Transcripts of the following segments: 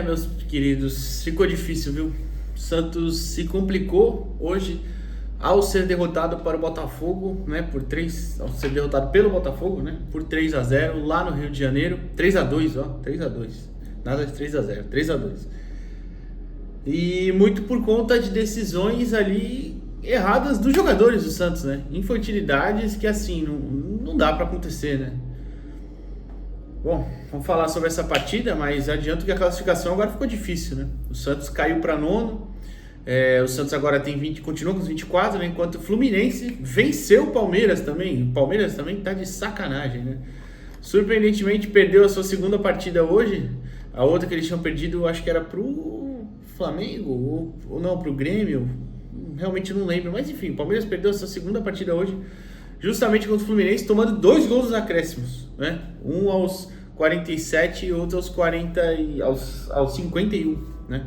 Meus queridos, ficou difícil, viu? O Santos se complicou hoje ao ser derrotado para o Botafogo, né, ao ser derrotado pelo Botafogo, né, por 3-0 lá no Rio de Janeiro, 3-2, ó, 3-2. Nada de 3-0, 3-2. E muito por conta de decisões ali erradas dos jogadores do Santos, né? Infantilidades que assim não dá para acontecer, né? Bom, vamos falar sobre essa partida, mas adianto que a classificação agora ficou difícil, né? O Santos caiu para nono, o Santos agora tem 20, continua com os 24, né? Enquanto o Fluminense venceu o Palmeiras também. O Palmeiras também tá de sacanagem, né? Surpreendentemente perdeu a sua segunda partida hoje. A outra que eles tinham perdido, acho que era pro Flamengo ou não, pro Grêmio. Realmente não lembro, mas enfim, o Palmeiras perdeu a sua segunda partida hoje, justamente contra o Fluminense, tomando 2 gols nos acréscimos, né? Um aos 47 e outro aos 51, né?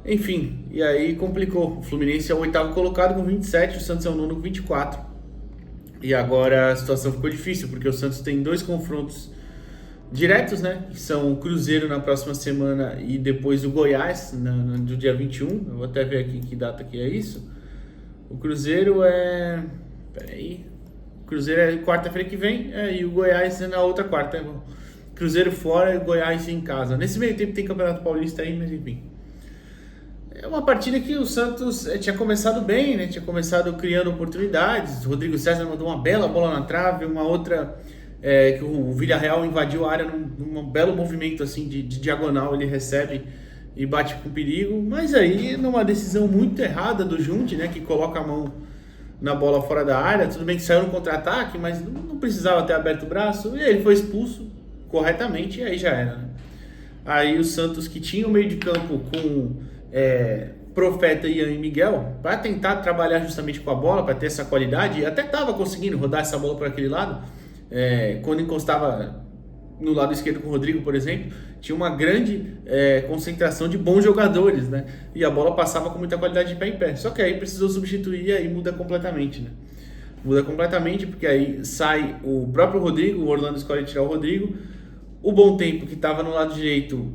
Enfim, e aí complicou. O Fluminense é o oitavo colocado com 27, o Santos é o nono com 24. E agora a situação ficou difícil, porque o Santos tem 2 confrontos diretos, né? Que são o Cruzeiro na próxima semana e depois o Goiás no dia 21. Eu vou até ver aqui que data que é isso. O Cruzeiro é... Peraí. O Cruzeiro é quarta-feira que vem, e o Goiás é na outra quarta. Né? Cruzeiro fora e Goiás em casa. Nesse meio tempo tem Campeonato Paulista aí, mas enfim. É uma partida que o Santos tinha começado bem, né? Tinha começado criando oportunidades. O Rodrigo César mandou uma bela bola na trave, uma outra que o Villarreal invadiu a área num belo movimento assim de diagonal, ele recebe e bate com perigo. Mas aí, numa decisão muito errada do Junte, né? Que coloca a mão na bola fora da área. Tudo bem que saiu no contra-ataque, mas não precisava ter aberto o braço. E aí ele foi expulso corretamente e aí já era, né? Aí o Santos, que tinha o meio de campo com Profeta, Ian e Miguel, para tentar trabalhar justamente com a bola, para ter essa qualidade, e até estava conseguindo rodar essa bola por aquele lado, quando encostava no lado esquerdo com o Rodrigo, por exemplo, tinha uma grande concentração de bons jogadores, né? E a bola passava com muita qualidade de pé em pé. Só que aí precisou substituir e aí muda completamente, né? Muda completamente porque aí sai o próprio Rodrigo, o Orlando escolhe tirar o Rodrigo. O Bom Tempo, que estava no lado direito,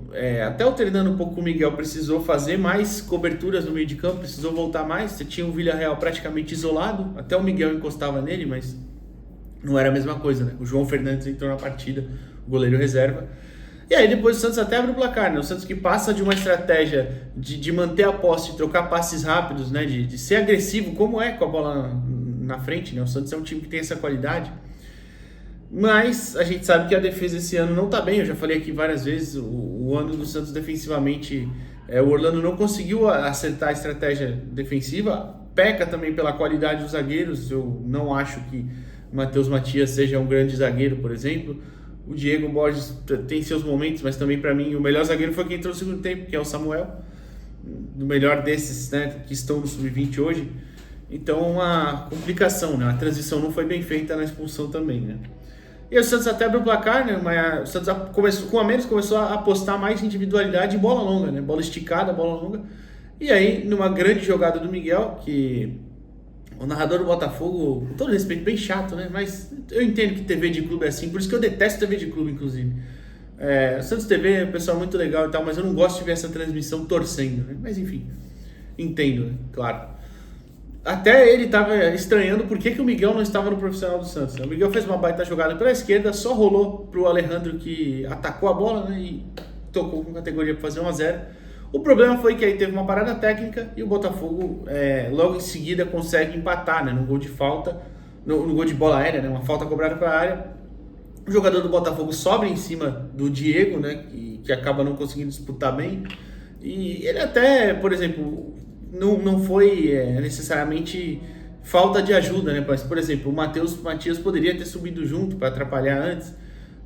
até alternando um pouco com o Miguel, precisou fazer mais coberturas no meio de campo, precisou voltar mais. Você tinha o Villarreal praticamente isolado, até o Miguel encostava nele, mas não era a mesma coisa, né? O João Fernandes entrou na partida, o goleiro reserva. E aí depois o Santos até abre o placar, né? O Santos que passa de uma estratégia de manter a posse, de trocar passes rápidos, né? De ser agressivo, como é com a bola na frente, né? O Santos é um time que tem essa qualidade. Mas a gente sabe que a defesa esse ano não tá bem. Eu já falei aqui várias vezes, o ano do Santos defensivamente, o Orlando não conseguiu acertar a estratégia defensiva. Peca também pela qualidade dos zagueiros. Eu não acho que o Matheus Matias seja um grande zagueiro, por exemplo. O Diego Borges tem seus momentos, mas também para mim o melhor zagueiro foi quem entrou no segundo tempo, que é o Samuel. O melhor desses, né, que estão no Sub-20 hoje. Então uma complicação, né? A transição não foi bem feita na expulsão também, né? E o Santos até abriu o placar, né? Mas o Santos com a menos começou a apostar mais em individualidade e bola longa, né? Bola esticada, bola longa. E aí, numa grande jogada do Miguel, que o narrador do Botafogo, com todo respeito, bem chato, né? Mas eu entendo que TV de clube é assim, por isso que eu detesto TV de clube, inclusive. O Santos TV é um pessoal muito legal e tal, mas eu não gosto de ver essa transmissão torcendo, né? Mas enfim, entendo, né? Claro. Até ele estava estranhando por que o Miguel não estava no profissional do Santos. O Miguel fez uma baita jogada pela esquerda, só rolou para o Alejandro, que atacou a bola, né, e tocou com categoria para fazer 1-0. O problema foi que aí teve uma parada técnica e o Botafogo logo em seguida consegue empatar, né, no gol de falta, no gol de bola aérea, né, uma falta cobrada para a área. O jogador do Botafogo sobra em cima do Diego, né, que acaba não conseguindo disputar bem. E ele até, por exemplo, não foi necessariamente falta de ajuda, né? Mas, por exemplo, o Matias poderia ter subido junto para atrapalhar antes.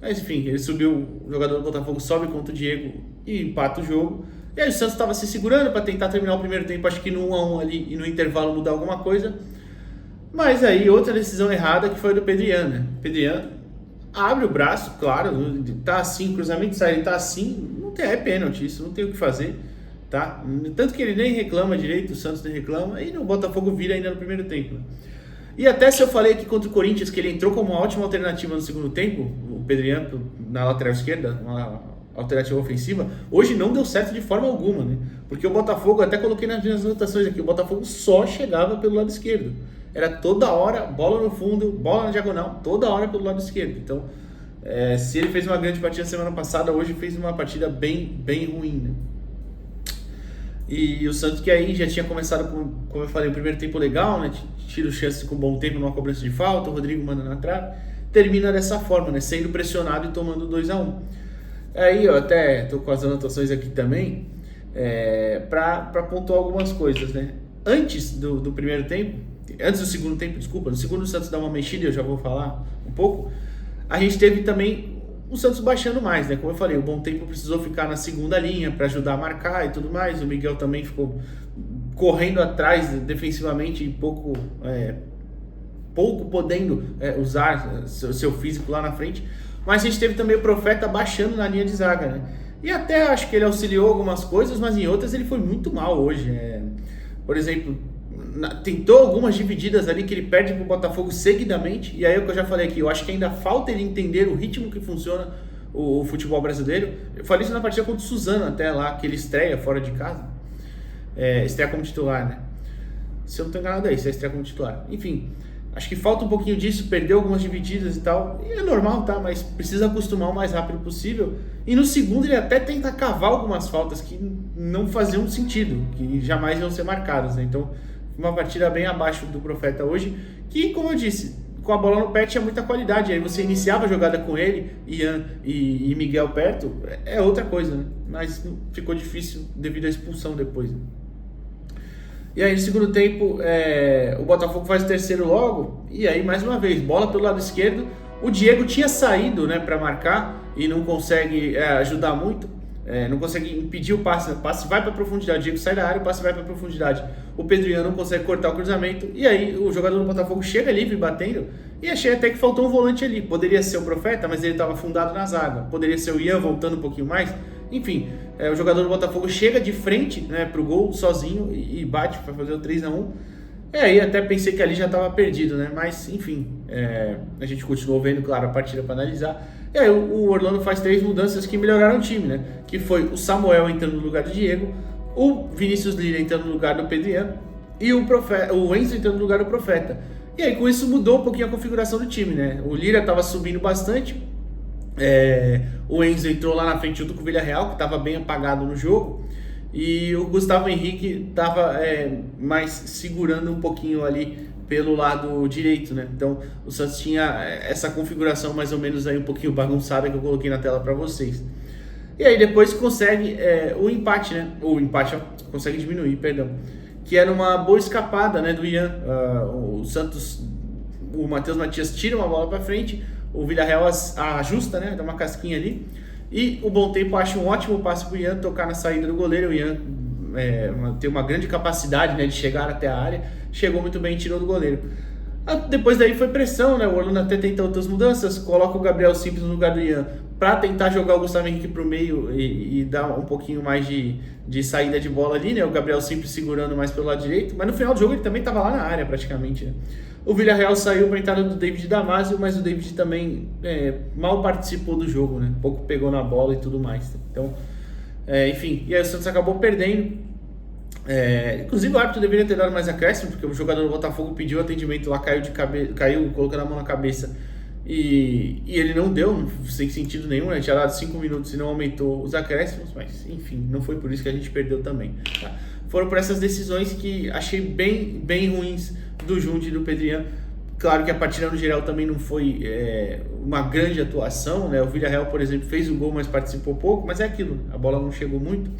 Mas enfim, ele subiu, o jogador do Botafogo sobe contra o Diego e empata o jogo. E aí o Santos estava se segurando para tentar terminar o primeiro tempo, acho que no 1-1 ali e no intervalo mudar alguma coisa. Mas aí outra decisão errada que foi do Pedrian, né? Pedrian abre o braço, claro, tá assim, cruzamento sai, ele tá assim, não tem, é pênalti, isso não tem o que fazer. Tá? Tanto que ele nem reclama direito, o Santos nem reclama, e o Botafogo vira ainda no primeiro tempo. E até se eu falei aqui contra o Corinthians que ele entrou como uma ótima alternativa no segundo tempo, o Pedrian na lateral esquerda, alternativa ofensiva, hoje não deu certo de forma alguma, né? Porque o Botafogo, até coloquei nas minhas anotações aqui, o Botafogo só chegava pelo lado esquerdo. Era toda hora, bola no fundo, bola na diagonal, toda hora pelo lado esquerdo. Então, se ele fez uma grande partida semana passada, hoje fez uma partida bem ruim, né? E o Santos, que aí já tinha começado, como eu falei, o primeiro tempo legal, né? Tira o chance com bom tempo numa cobrança de falta, o Rodrigo manda na trave, termina dessa forma, né? Sendo pressionado e tomando 2-1. Aí eu até tô com as anotações aqui também, para pontuar algumas coisas, né? Antes do primeiro tempo, antes do segundo tempo, desculpa, no segundo o Santos dá uma mexida, eu já vou falar um pouco. A gente teve também o Santos baixando mais, né? Como eu falei, o Bom Tempo precisou ficar na segunda linha para ajudar a marcar e tudo mais. O Miguel também ficou correndo atrás defensivamente e pouco podendo usar seu físico lá na frente. Mas a gente teve também o Profeta baixando na linha de zaga, né? E até acho que ele auxiliou algumas coisas, mas em outras ele foi muito mal hoje. Por exemplo, tentou algumas divididas ali que ele perde pro Botafogo seguidamente, e aí é o que eu já falei aqui, eu acho que ainda falta ele entender o ritmo que funciona o futebol brasileiro. Eu falei isso na partida contra o Suzano até lá, que ele estreia fora de casa, estreia como titular, né? Se eu não tô enganado é isso, estreia como titular. Enfim, acho que falta um pouquinho disso, perdeu algumas divididas e tal, e é normal, tá? Mas precisa acostumar o mais rápido possível. E no segundo ele até tenta cavar algumas faltas que não faziam sentido, que jamais iam ser marcadas, né? Então, uma partida bem abaixo do Profeta hoje, que, como eu disse, com a bola no pé tinha muita qualidade. Aí você iniciava a jogada com ele, Ian e Miguel perto, é outra coisa, né? Mas ficou difícil devido à expulsão depois, né? E aí no segundo tempo, o Botafogo faz o terceiro logo, e aí mais uma vez, bola pelo lado esquerdo. O Diego tinha saído, né, para marcar e não consegue ajudar muito. Não consegue impedir o passe vai para profundidade, o Diego sai da área, o passe vai para profundidade, o Pedro Ian não consegue cortar o cruzamento, e aí o jogador do Botafogo chega livre batendo, e achei até que faltou um volante ali. Poderia ser o Profeta, mas ele estava afundado na zaga, poderia ser o Ian voltando um pouquinho mais, enfim, o jogador do Botafogo chega de frente, né, pro gol sozinho e bate para fazer o 3-1. E aí até pensei que ali já estava perdido, né? Mas enfim, a gente continuou vendo, claro, a partida para analisar. E aí o Orlando faz 3 mudanças que melhoraram o time, né? Que foi o Samuel entrando no lugar do Diego, o Vinícius Lira entrando no lugar do Pedro Ian e o Enzo entrando no lugar do Profeta. E aí com isso mudou um pouquinho a configuração do time, né? O Lira estava subindo bastante, o Enzo entrou lá na frente junto com o Villarreal, que estava bem apagado no jogo, e o Gustavo Henrique estava mais segurando um pouquinho ali pelo lado direito, né? Então o Santos tinha essa configuração mais ou menos aí um pouquinho bagunçada que eu coloquei na tela para vocês. E aí depois consegue o empate, né? Consegue diminuir, perdão. Que era uma boa escapada, né, do Ian. O Santos, o Matheus Matias tira uma bola para frente, o Villarreal ajusta, né? Dá uma casquinha ali. E o Bom Tempo acha um ótimo passe para o Ian tocar na saída do goleiro. O Ian tem uma grande capacidade, né, de chegar até a área. Chegou muito bem e tirou do goleiro. Depois daí foi pressão, né? O Orlando até tenta outras mudanças. Coloca o Gabriel Simples no lugar do Ian para tentar jogar o Gustavo Henrique para o meio e dar um pouquinho mais de saída de bola ali, né? O Gabriel Simples segurando mais pelo lado direito. Mas no final do jogo ele também estava lá na área praticamente, né? O Villarreal saiu para a entrada do David Damasio, mas o David também mal participou do jogo, né? Pouco pegou na bola e tudo mais. Então, enfim, e aí o Santos acabou perdendo. Inclusive o árbitro deveria ter dado mais acréscimo, porque o jogador do Botafogo pediu atendimento lá, caiu colocando a mão na cabeça e ele não deu, sem sentido nenhum, né? Tinha dado 5 minutos e não aumentou os acréscimos, mas enfim, não foi por isso que a gente perdeu também, tá? Foram por essas decisões que achei bem ruins do Junte e do Pedro Ian. Claro que a partida no geral também não foi uma grande atuação, né? O Villarreal, por exemplo, fez o gol, mas participou pouco, mas é aquilo, a bola não chegou muito.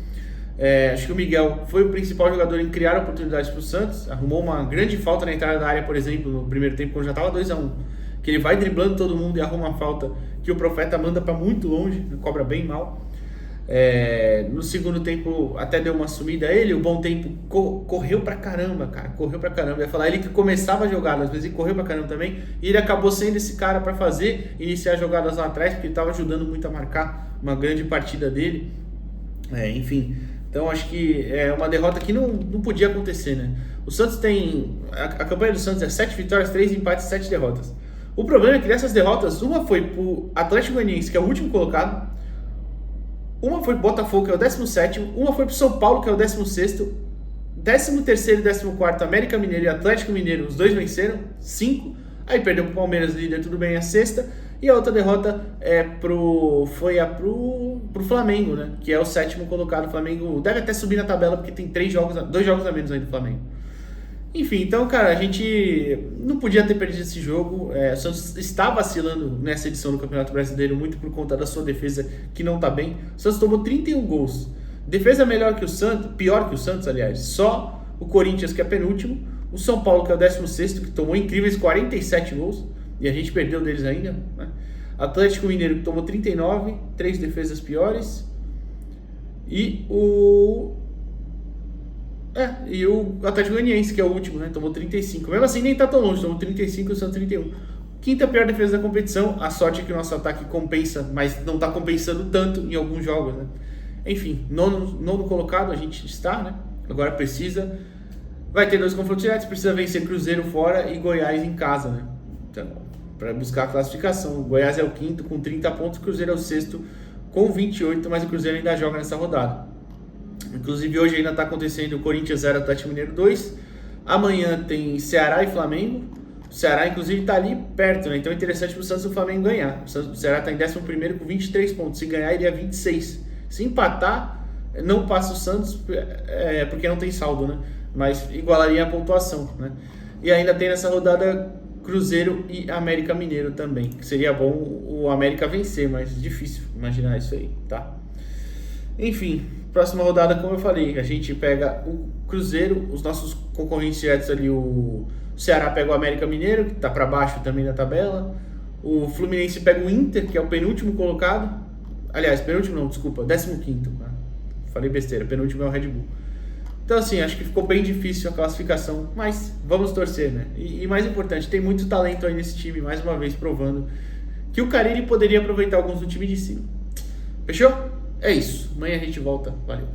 Acho que o Miguel foi o principal jogador em criar oportunidades para o Santos. Arrumou uma grande falta na entrada da área, por exemplo, no primeiro tempo, quando já estava 2-1, que ele vai driblando todo mundo e arruma uma falta que o Profeta manda para muito longe, cobra bem mal. No segundo tempo até deu uma sumida ele. O Bom Tempo correu pra caramba, cara, correu pra caramba. Eu ia falar, ele que começava a jogada, às vezes ele correu pra caramba também, e ele acabou sendo esse cara para iniciar jogadas lá atrás, porque ele estava ajudando muito a marcar uma grande partida dele. Enfim, então acho que é uma derrota que não podia acontecer, né? O Santos tem... A campanha do Santos é 7 vitórias, 3 empates, 7 derrotas. O problema é que dessas derrotas, uma foi pro Atlético Goianiense, que é o último colocado, Uma foi pro Botafogo, que é o 17º. Uma foi pro São Paulo, que é o 16º. 13º e 14º, América Mineiro e Atlético Mineiro, os dois venceram, 5. Aí perdeu pro Palmeiras, líder, tudo bem, a sexta. E a outra derrota foi pro Flamengo, né? Que é o 7º colocado. O Flamengo deve até subir na tabela, porque tem 2 jogos a menos aí do Flamengo. Enfim, então, cara, a gente não podia ter perdido esse jogo. O Santos está vacilando nessa edição do Campeonato Brasileiro, muito por conta da sua defesa, que não tá bem. O Santos tomou 31 gols. Defesa melhor que o Santos, pior que o Santos, aliás. Só o Corinthians, que é penúltimo. O São Paulo, que é o 16º, que tomou incríveis 47 gols. E a gente perdeu deles ainda, né? Atlético Mineiro, que tomou 39, 3 defesas piores. E o Atlético Goianiense, que é o último, né? Tomou 35. Mesmo assim, nem tá tão longe, tomou 35 e o Santos 31. Quinta pior defesa da competição. A sorte é que o nosso ataque compensa, mas não tá compensando tanto em alguns jogos, né? Enfim, nono colocado a gente está, né? Agora precisa. Vai ter 2 confrontos diretos, precisa vencer Cruzeiro fora e Goiás em casa, né? Então, para buscar a classificação. O Goiás é o 5º com 30 pontos, o Cruzeiro é o 6º com 28, mas o Cruzeiro ainda joga nessa rodada. Inclusive hoje ainda está acontecendo o Corinthians 0, Atlético Mineiro 2. Amanhã tem Ceará e Flamengo. O Ceará, inclusive, está ali perto, né? Então é interessante para o Santos e o Flamengo ganhar. O Ceará está em 11º com 23 pontos. Se ganhar, iria 26. Se empatar, não passa o Santos, porque não tem saldo, né? Mas igualaria a pontuação, né? E ainda tem nessa rodada Cruzeiro e América Mineiro também. Que seria bom o América vencer, mas difícil imaginar isso aí, tá? Enfim, próxima rodada, como eu falei, a gente pega o Cruzeiro, os nossos concorrentes diretos ali, o Ceará pega o América Mineiro, que tá para baixo também na tabela. O Fluminense pega o Inter, que é o penúltimo colocado. Aliás, penúltimo não, desculpa, 15º. Né? Falei besteira, penúltimo é o Red Bull. Então assim, acho que ficou bem difícil a classificação, mas vamos torcer, né? E mais importante, tem muito talento aí nesse time, mais uma vez provando que o Carille poderia aproveitar alguns do time de cima. Fechou? É isso. Amanhã a gente volta. Valeu.